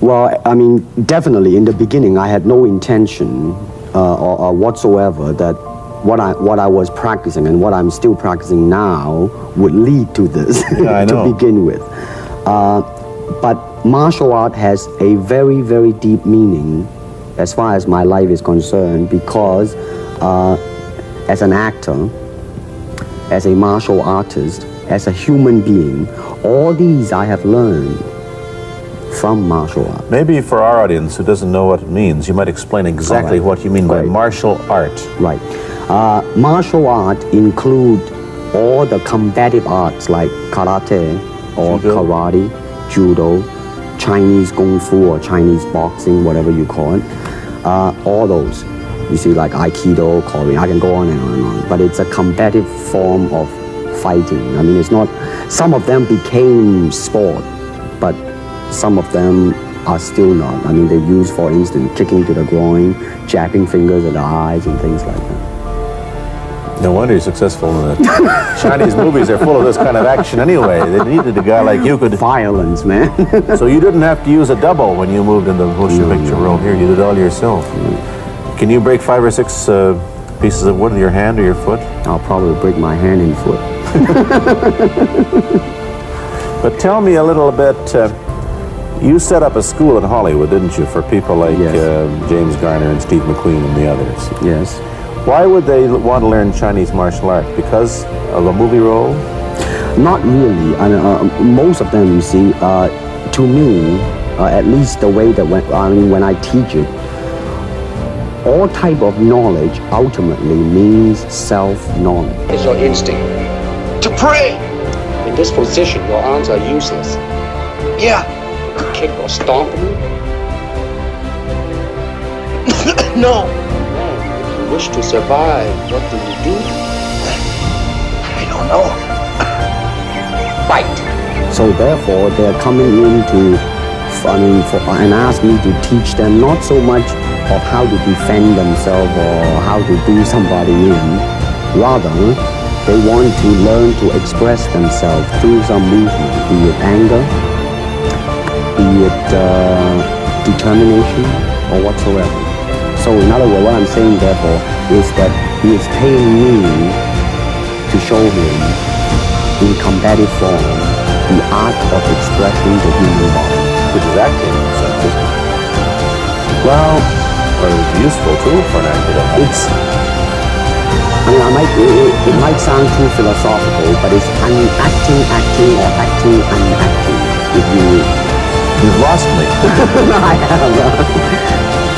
Well, I mean, definitely in the beginning, I had no intention or whatsoever that what I was practicing and what I'm still practicing now would lead to this to begin with. But martial art has a very, very deep meaning as far as my life is concerned, because as an actor, as a martial artist, as a human being, all these I have learned from martial art. Maybe for our audience who doesn't know what it means, you might explain exactly what you mean by martial art. Right. Martial art include all the combative arts like karate or karate, judo, Chinese kung fu or Chinese boxing, whatever you call it. All those. You see, like aikido, Korean, I can go on and on and on. But it's a combative form of fighting. I mean, it's not, some of them became sport, but some of them are still not. I mean, they use, for instance, kicking to the groin, jabbing fingers at the eyes and things like that. No wonder you're successful in it. Chinese movies are full of this kind of action anyway. They needed a guy like you could... Violence, man. So you didn't have to use a double when you moved into the motion picture role here. You did it all yourself. Can you break 5 or 6 pieces of wood with your hand or your foot? I'll probably break my hand and foot. But tell me a little bit, you set up a school in Hollywood, didn't you, for people like James Garner and Steve McQueen and the others? Yes. Why would they want to learn Chinese martial art? Because of a movie role? Not really. Most of them, you see, to me, at least the way that when I teach it, all type of knowledge ultimately means self-knowledge. It's your instinct to pray. In this position, your arms are useless. Yeah. To kick or stomp me? No. If you wish to survive, what do you do? I don't know. Fight. So therefore, they're coming in to, and ask me to teach them not so much of how to defend themselves or how to do somebody in. Rather, they want to learn to express themselves through some movement, be it anger, be it determination, or whatsoever. So in other words, what I'm saying therefore is that he is paying me to show him in combative form the art of expressing the human body. Which is acting, isn't it? Well, or useful tool for an actor to have. It's, it might sound too philosophical, but it's acting, or acting, unacting. You've lost me. I have.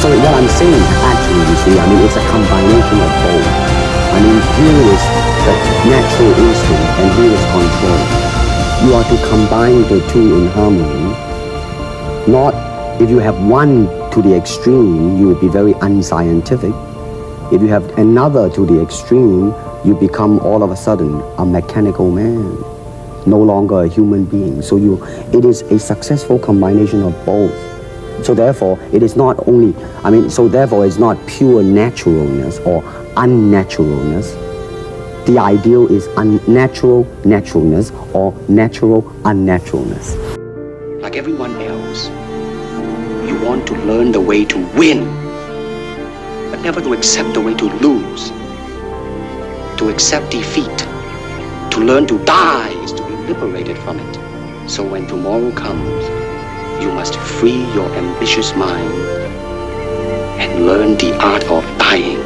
So what I'm saying, actually, you see, it's a combination of both. Here is the natural instinct, and here is control. You are to combine the two in harmony. Not, if you have one to the extreme, you will be very unscientific. If you have another to the extreme, you become all of a sudden a mechanical man, no longer a human being. So it is a successful combination of both. So therefore, it is not only, so therefore it's not pure naturalness or unnaturalness. The ideal is unnatural naturalness or natural unnaturalness. Like everyone else, you want to learn the way to win, but never to accept the way to lose. To accept defeat, to learn to die is to be liberated from it. So when tomorrow comes, you must free your ambitious mind and learn the art of dying.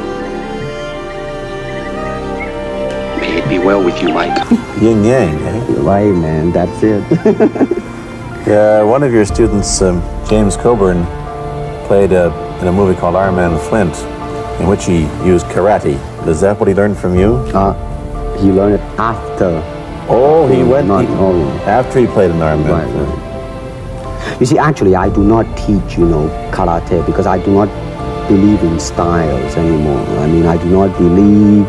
May it be well with you, Mike. Yin yang, eh? Right, man, that's it. Yeah, one of your students, James Coburn, played in a movie called Our Man Flint, in which he used karate. Is that what he learned from you? He learned it after. Oh, after he played in Our Man Flint. Right. You see, actually, I do not teach, karate because I do not believe in styles anymore. I do not believe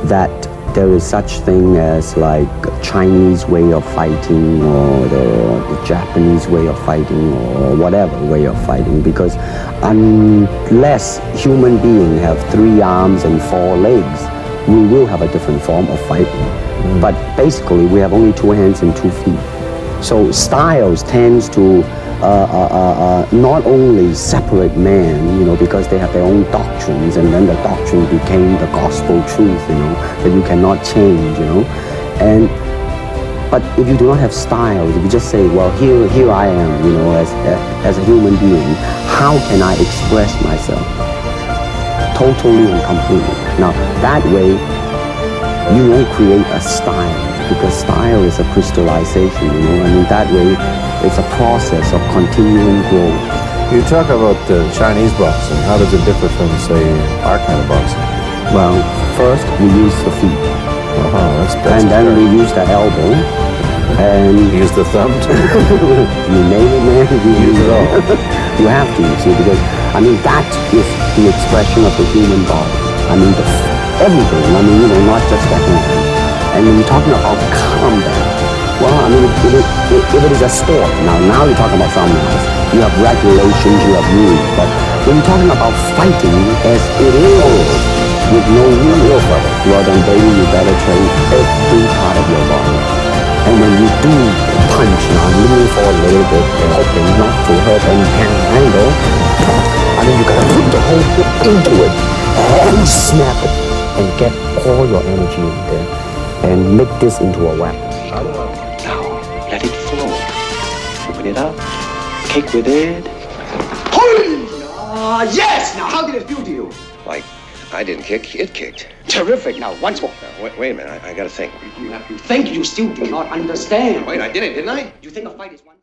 that there is such thing as like a Chinese way of fighting or the Japanese way of fighting or whatever way of fighting, because unless human beings have 3 arms and 4 legs, we will have a different form of fighting. But basically, we have only 2 hands and 2 feet. So styles tends to not only separate man, because they have their own doctrines, and then the doctrine became the gospel truth, that you cannot change, But if you do not have style, if you just say, well, here I am, as a human being, how can I express myself? Totally and completely. Now, that way, you won't create a style, because style is a crystallization, that way, it's a process of continuing growth. You talk about Chinese boxing. How does it differ from, say, our kind of boxing? Well, first, we use the feet. That's and then we use the elbow, and you use the thumb too. you name it, man. You use it all. You have to, you see, because that is the expression of the human body. Everything. Not just the hand. And when you're talking about combat, well, if it is a sport, now you're talking about something else. You have regulations, you have rules, but when you're talking about fighting, as it is, with no real fighting, well then baby, you better train every part of your body. And when you do punch, I'm leaning for a little bit, hoping not to hurt any kind of angle, you gotta put the whole foot into it, and snap it, and get all your energy in there, and make this into a weapon. Now, let it flow. Open it up, kick with it. Yes! Now, how did it feel to you? Like, I didn't kick, it kicked. Terrific. Now, once more. Wait a minute, I gotta think. You have to think. You still do not understand. Wait, I did it, didn't I? You think a fight is one...